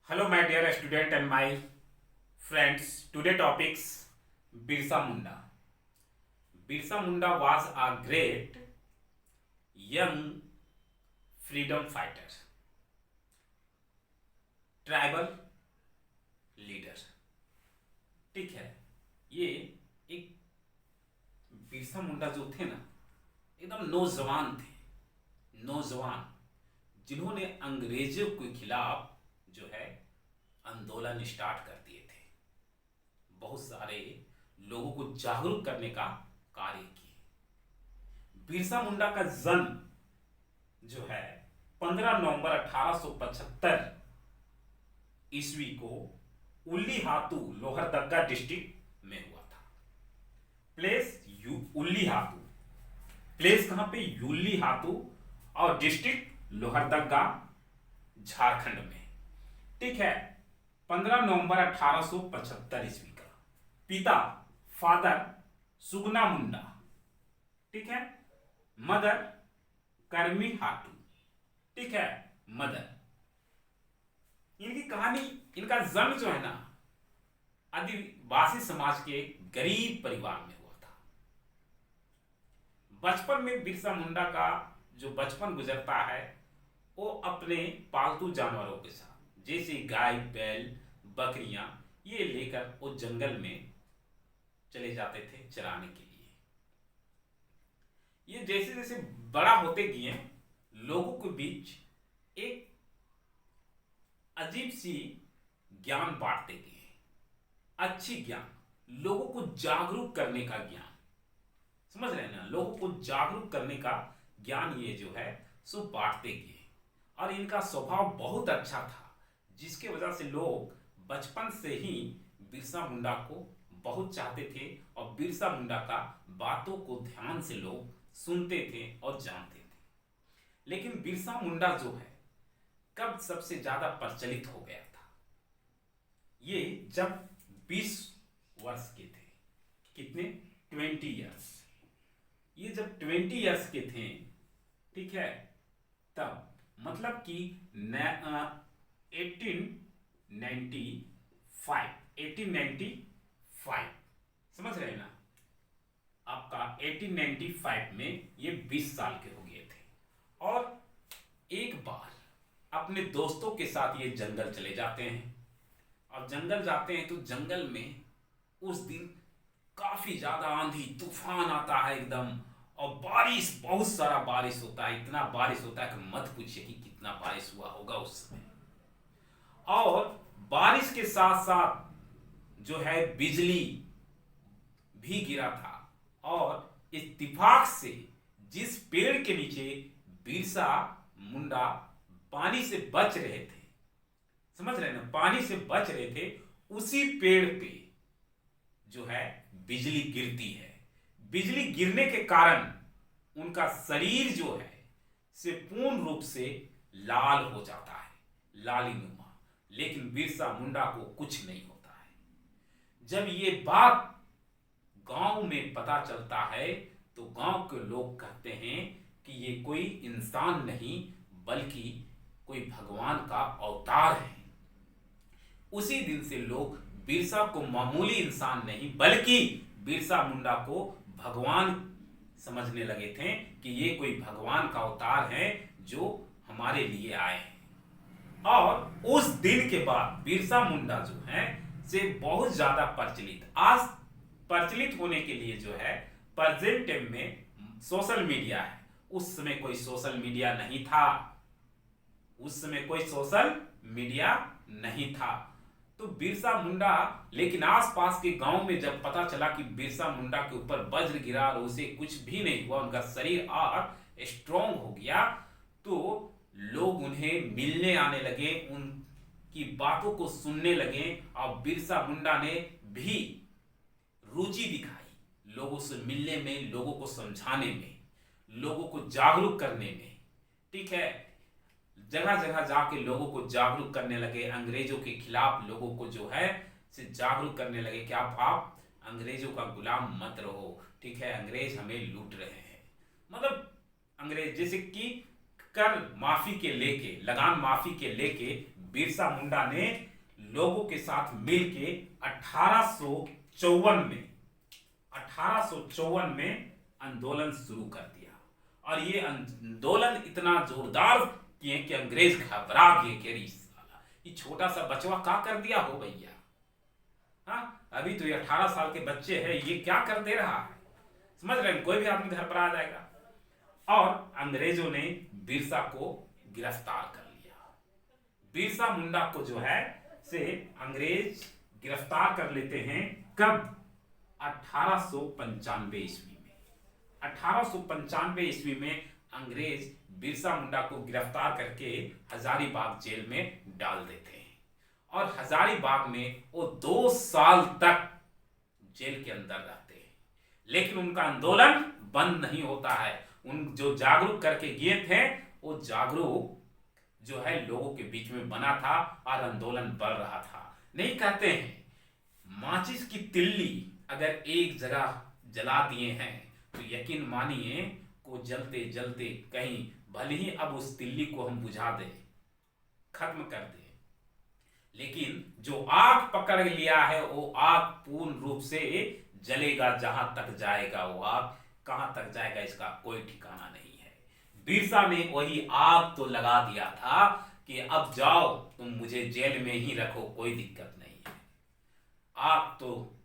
Hello, my dear student and my friends. Today topics Birsa Munda. Birsa Munda was a great young freedom fighter, tribal leader. ठीक है, ये एक बिरसा मुंडा जो थे ना, एकदम नौजवान थे। नौजवान जिन्होंने अंग्रेजों के खिलाफ जो है आंदोलन स्टार्ट कर दिए थे, बहुत सारे लोगों को जागरूक करने का कार्य किए। बिरसा मुंडा का जन्म जो है 15 नवंबर 1875 ईस्वी को उल्ली हातू लोहरदगा डिस्ट्रिक्ट में हुआ था। प्लेस उल्ली हातू, प्लेस कहां पे? उल्ली हातू, और डिस्ट्रिक्ट लोहरदगा, झारखंड में। ठीक है, 15 नवंबर 1875 ईस्वी का। पिता फादर सुगना मुंडा, ठीक है। मदर कर्मी हाटू, ठीक है, मदर। इनकी कहानी, इनका जन्म जो है ना आदिवासी समाज के गरीब परिवार में हुआ था। बचपन में बिरसा मुंडा का जो बचपन गुजरता है वो अपने पालतू जानवरों के साथ, जैसे गाय, बैल, बकरियां, ये लेकर वो जंगल में चले जाते थे चराने के लिए। ये जैसे जैसे बड़ा होते गए, लोगों के बीच एक अजीब सी ज्ञान बांटते गए। अच्छी ज्ञान, लोगों को जागरूक करने का ज्ञान, समझ रहे हैं ना, लोगों को जागरूक करने का ज्ञान ये जो है सो बांटते गए। और इनका स्वभाव बहुत अच्छा था, जिसके वजह से लोग बचपन से ही बिरसा मुंडा को बहुत चाहते थे और बिरसा मुंडा का बातों को ध्यान से लोग सुनते थे और जानते थे। लेकिन बिरसा मुंडा जो है कब सबसे ज्यादा प्रचलित हो गया था? ये जब 20 वर्ष के थे। कितने? 20 इयर्स। ये जब 20 इयर्स के थे, ठीक है, तब मतलब कि 1895 समझ रहे हैं ना आपका। 1895 में ये 20 साल के हो गए थे और एक बार अपने दोस्तों के साथ ये जंगल चले जाते हैं। और जंगल जाते हैं तो जंगल में उस दिन काफी ज्यादा आंधी तूफान आता है एकदम, और बारिश, बहुत सारा बारिश होता है। इतना बारिश होता है कि मत पूछिए कि कितना बारिश हुआ होगा उस समय। और बारिश के साथ साथ जो है बिजली भी गिरा था। और इत्तेफाक से जिस पेड़ के नीचे बिरसा मुंडा पानी से बच रहे थे, समझ रहे ना, पानी से बच रहे थे, उसी पेड़ पे जो है बिजली गिरती है। बिजली गिरने के कारण उनका शरीर जो है से पूर्ण रूप से लाल हो जाता है, लालीनुमा। लेकिन बिरसा मुंडा को कुछ नहीं होता है। जब ये बात गांव में पता चलता है तो गांव के लोग कहते हैं कि ये कोई इंसान नहीं बल्कि कोई भगवान का अवतार है। उसी दिन से लोग बिरसा को मामूली इंसान नहीं बल्कि बिरसा मुंडा को भगवान समझने लगे थे कि ये कोई भगवान का अवतार है जो हमारे लिए आए हैं। और उस दिन के बाद बिरसा मुंडा जो है से बहुत ज्यादा प्रचलित, आज प्रचलित होने के लिए जो है प्रेजेंट टाइम में सोशल मीडिया है। उस समय कोई सोशल मीडिया नहीं था, उस समय कोई सोशल मीडिया नहीं था। तो बिरसा मुंडा, लेकिन आसपास के गांव में जब पता चला कि बिरसा मुंडा के ऊपर वज्र गिरा और उसे कुछ भी नहीं हुआ, उनका शरीर और स्ट्रांग हो गया, तो लोग उन्हें मिलने आने लगे, उनकी बातों को सुनने लगे। और बिरसा मुंडा ने भी रुचि दिखाई लोगों से मिलने में, लोगों को समझाने में, लोगों को जागरूक करने में। ठीक है, जगह जगह जाके लोगों को जागरूक करने लगे, अंग्रेजों के खिलाफ लोगों को जो है से जागरूक करने लगे कि आप अंग्रेजों का गुलाम मत रहो। ठीक है, अंग्रेज हमें लूट रहे हैं। मतलब अंग्रेज जैसे कि कर माफी के लेके, लगान माफी के लेके बिरसा मुंडा ने लोगों के साथ मिलके 1854 में आंदोलन शुरू कर दिया। और ये आंदोलन इतना जोरदार किए कि अंग्रेज घबरा गए कि ये छोटा सा बचवा क्या कर दिया हो भैया। हाँ, अभी तो ये 18 साल के बच्चे हैं, ये क्या कर दे रहा है। समझ रहे हैं, कोई भी आदमी घर पर आ जाएगा। और अंग्रेजों ने बिरसा को गिरफ्तार कर लिया। बिरसा मुंडा को जो है से अंग्रेज गिरफ्तार कर लेते हैं। कब? 1895 ईस्वी में। 1895 ईस्वी में अंग्रेज बिरसा मुंडा को गिरफ्तार करके हजारीबाग जेल में डाल देते हैं। और हजारीबाग में वो 2 साल तक जेल के अंदर रहते हैं। लेकिन उनका आंदोलन बंद नहीं होता है। उन जो जागरूक करके गए थे, वो जागरूक जो है लोगों के बीच में बना था और आंदोलन बढ़ रहा था। नहीं कहते हैं, माचिस की तिल्ली अगर एक जगह जला दिए हैं तो यकीन मानिए को जलते जलते कहीं भले ही अब उस तिल्ली को हम बुझा दें, खत्म कर दें, लेकिन जो आग पकड़ लिया है वो आग पूर्ण रूप से जलेगा। जहां तक जाएगा वो आग, कहां तक जाएगा इसका कोई ठिकाना नहीं है। बिरसा ने वही आग तो लगा दिया था कि अब जाओ तुम मुझे जेल में ही रखो, कोई दिक्कत नहीं है। आग तो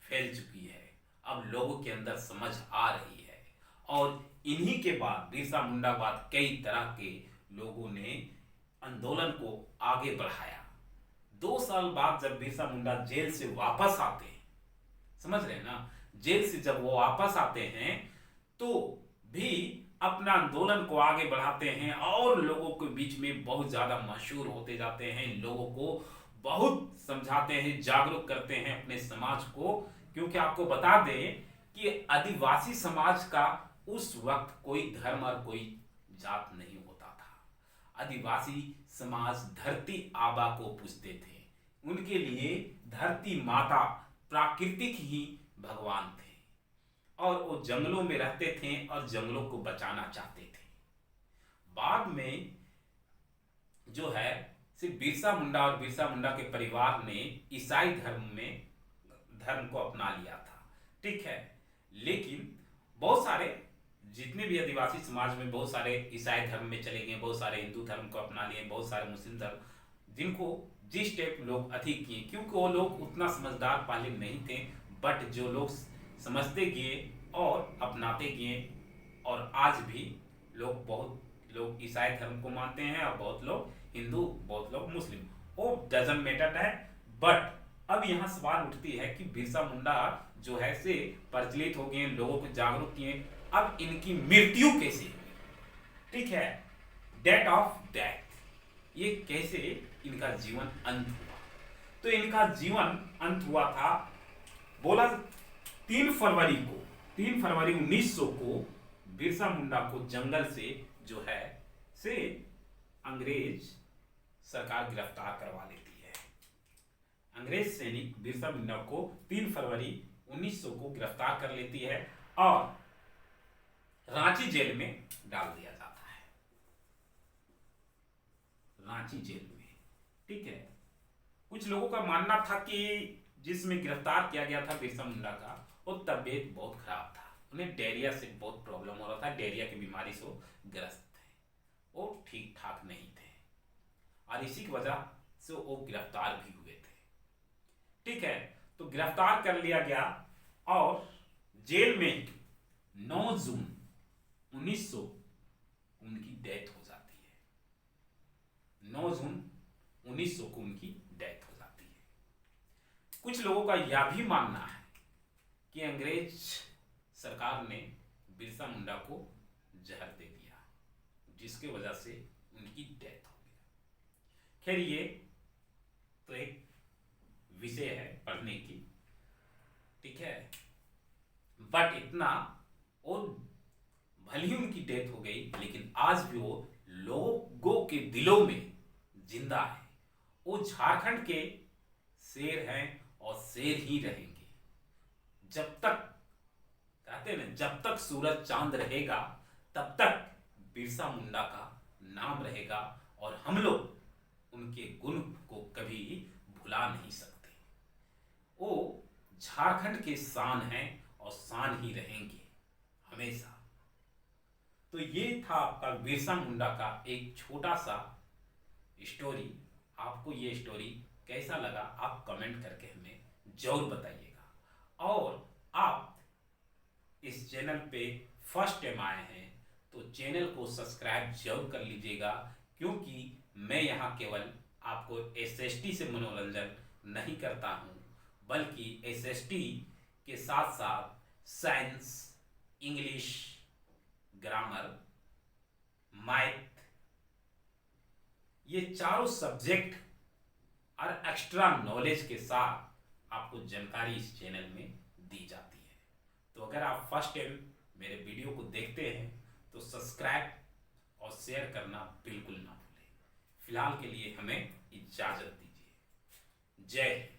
फैल चुकी है, अब लोगों के अंदर समझ आ रही है। और इन्हीं के बाद बिरसा मुंडा बाद कई तरह के लोगों ने आंदोलन को आगे बढ़ाया। 2 साल बाद जब बिरसा मुंडा जेल से वापस आते हैं, समझ रहे हैं ना, जेल से जब वो वापस आते हैं तो भी अपना आंदोलन को आगे बढ़ाते हैं और लोगों के बीच में बहुत ज्यादा मशहूर होते जाते हैं। लोगों को बहुत समझाते हैं, जागरूक करते हैं अपने समाज को। क्योंकि आपको बता दें कि आदिवासी समाज का उस वक्त कोई धर्म और कोई जात नहीं होता था। आदिवासी समाज धरती आबा को पूजते थे। उनके लिए धरती माता प्राकृतिक ही भगवान थे और वो जंगलों में रहते थे और जंगलों को बचाना चाहते थे। बाद में जो है सिर्फ बिरसा मुंडा और बिरसा मुंडा के परिवार ने ईसाई धर्म को अपना लिया था, ठीक है। लेकिन बहुत सारे जितने भी आदिवासी समाज में बहुत सारे ईसाई धर्म में चले गए, बहुत सारे हिंदू धर्म को अपना लिए, बहुत सारे मुस्लिम धर्म, जिनको जिस टाइप लोग अधिक किए, क्योंकि वो लोग उतना समझदार पहले नहीं थे। बट जो लोग समझते गए और अपनाते गए, और आज भी बहुत लोग ईसाई धर्म को मानते हैं और बहुत लोग हिंदू, बहुत लोग मुस्लिम, वो डजंट मैटर है। बट अब यहाँ सवाल उठती है कि बिरसा मुंडा जो है से प्रचलित हो गए, लोगों को जागरूक किए, अब इनकी मृत्यु कैसे हुई, ठीक है, डेथ ऑफ डेथ, ये कैसे इनका जीवन अंत हुआ। तो इनका जीवन अंत हुआ था, बोला 3 फरवरी 1900 को बिरसा मुंडा को जंगल से जो है से अंग्रेज सरकार गिरफ्तार करवा लेती है। अंग्रेज सैनिक बिरसा मुंडा को 3 फरवरी 1900 को गिरफ्तार कर लेती है और रांची जेल में डाल दिया जाता है, रांची जेल में, ठीक है। कुछ लोगों का मानना था कि जिसमें गिरफ्तार किया गया था बिरसा मुंडा का, वो तबीयत बहुत खराब था, उन्हें डायरिया से बहुत प्रॉब्लम हो रहा था, डायरिया की बीमारी से ग्रस्त थे, वो ठीक ठाक नहीं थे और इसी की वजह से वो गिरफ्तार भी हुए थे, ठीक है। तो गिरफ्तार कर लिया गया और जेल में 9 जून 1900 उनकी डेथ हो जाती है। 9 जून 1900 को उनकी डेथ हो जाती है। कुछ लोगों का यह भी मानना है कि अंग्रेज सरकार ने बिरसा मुंडा को जहर दे दिया, जिसके वजह से उनकी डेथ हो गई। खैर ये तो एक विषय है पढ़ने की, ठीक है। बट इतना, और भले ही उनकी डेथ हो गई, लेकिन आज भी वो लोगों के दिलों में जिंदा है। वो झारखंड के शेर हैं और शेर ही रहेंगे। जब तक कहते हैं ना, जब तक सूरज चांद रहेगा तब तक बिरसा मुंडा का नाम रहेगा और हम लोग उनके गुण को कभी भुला नहीं सकते। वो झारखंड के शान हैं और शान ही रहेंगे हमेशा। तो ये था आपका बिरसा मुंडा का एक छोटा सा स्टोरी। आपको ये स्टोरी कैसा लगा आप कमेंट करके हमें जरूर बताइएगा। और आप इस चैनल पे फर्स्ट टाइम आए हैं तो चैनल को सब्सक्राइब जरूर कर लीजिएगा, क्योंकि मैं यहाँ केवल आपको एसएसटी से मनोरंजन नहीं करता हूँ, बल्कि एसएसटी के साथ साथ साइंस, इंग्लिश, ग्रामर, मैथ, ये चारों सब्जेक्ट और एक्स्ट्रा नॉलेज के साथ आपको जानकारी इस चैनल में दी जाती है। तो अगर आप फर्स्ट टाइम मेरे वीडियो को देखते हैं तो सब्सक्राइब और शेयर करना बिल्कुल ना भूलें। फिलहाल के लिए हमें इजाज़त दीजिए। जय हिंद।